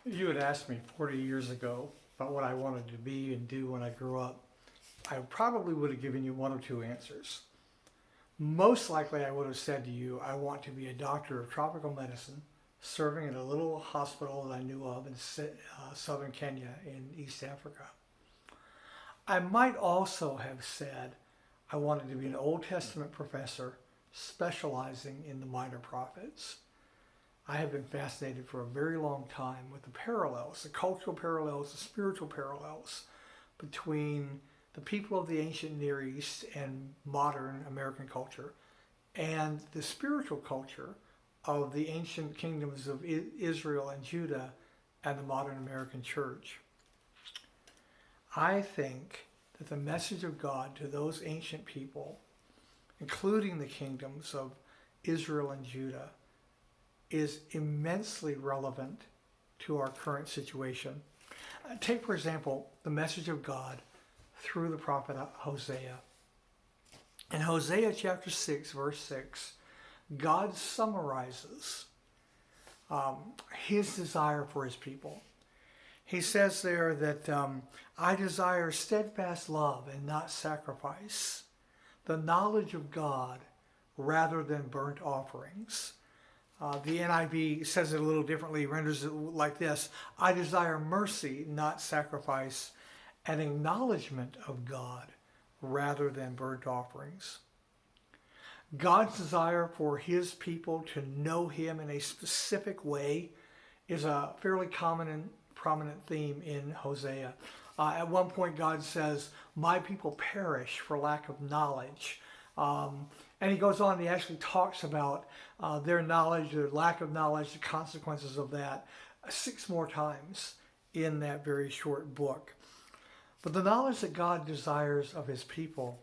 You had asked me 40 years ago about what I wanted to be and do when I grew up. I probably would have given you one or two answers. Most likely, I would have said to you, I want to be a doctor of tropical medicine, serving in a little hospital that I knew of in southern Kenya in East Africa. I might also have said I wanted to be an Old Testament professor specializing in the minor prophets. I have been fascinated for a very long time with the parallels, the cultural parallels, the spiritual parallels between the people of the ancient Near East and modern American culture and the spiritual culture of the ancient kingdoms of Israel and Judah and the modern American church. I think that the message of God to those ancient people, including the kingdoms of Israel and Judah, is immensely relevant to our current situation. Take, for example, the message of God through the prophet Hosea. In Hosea chapter 6, verse 6, God summarizes his desire for his people. He says there that I desire steadfast love and not sacrifice, the knowledge of God rather than burnt offerings. The NIV says it a little differently, renders it like this: I desire mercy, not sacrifice, an acknowledgement of God rather than burnt offerings. God's desire for his people to know him in a specific way is a fairly common and prominent theme in Hosea. At one point God says, my people perish for lack of knowledge. And he goes on, he actually talks about their knowledge, their lack of knowledge, the consequences of that 6 more times in that very short book. But the knowledge that God desires of his people,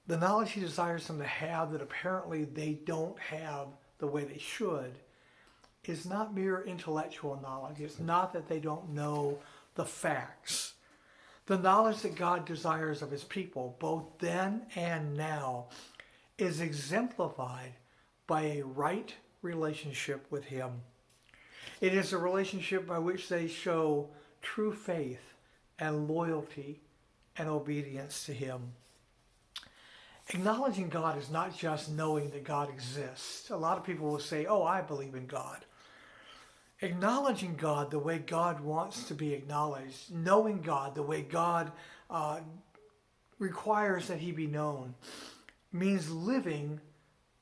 the knowledge he desires them to have that apparently they don't have the way they should, is not mere intellectual knowledge. It's not that they don't know the facts. The knowledge that God desires of his people, both then and now, is exemplified by a right relationship with him. It is a relationship by which they show true faith and loyalty and obedience to him. Acknowledging God is not just knowing that God exists. A lot of people will say, oh, I believe in God. Acknowledging God the way God wants to be acknowledged, knowing God the way God requires that he be known, means living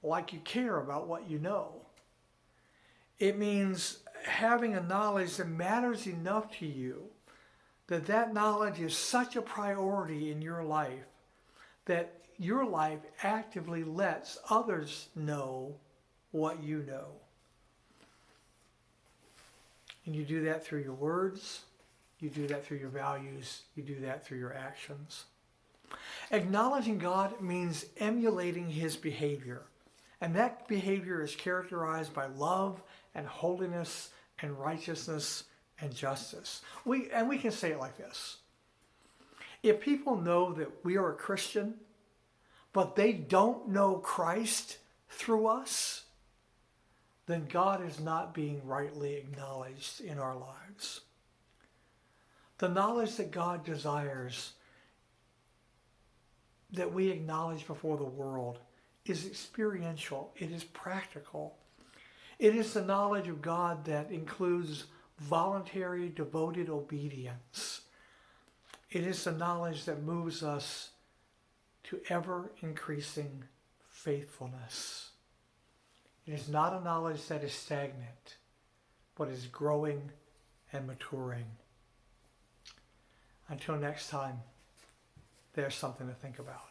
like you care about what you know. It means having a knowledge that matters enough to you that that knowledge is such a priority in your life that your life actively lets others know what you know. And you do that through your words, you do that through your values, you do that through your actions. Acknowledging God means emulating his behavior. And that behavior is characterized by love and holiness and righteousness and justice. We can say it like this. If people know that we are a Christian, but they don't know Christ through us, then God is not being rightly acknowledged in our lives. The knowledge that God desires that we acknowledge before the world is experiential. It is practical. It is the knowledge of God that includes voluntary, devoted obedience. It is the knowledge that moves us to ever-increasing faithfulness. It is not a knowledge that is stagnant, but is growing and maturing. Until next time, there's something to think about.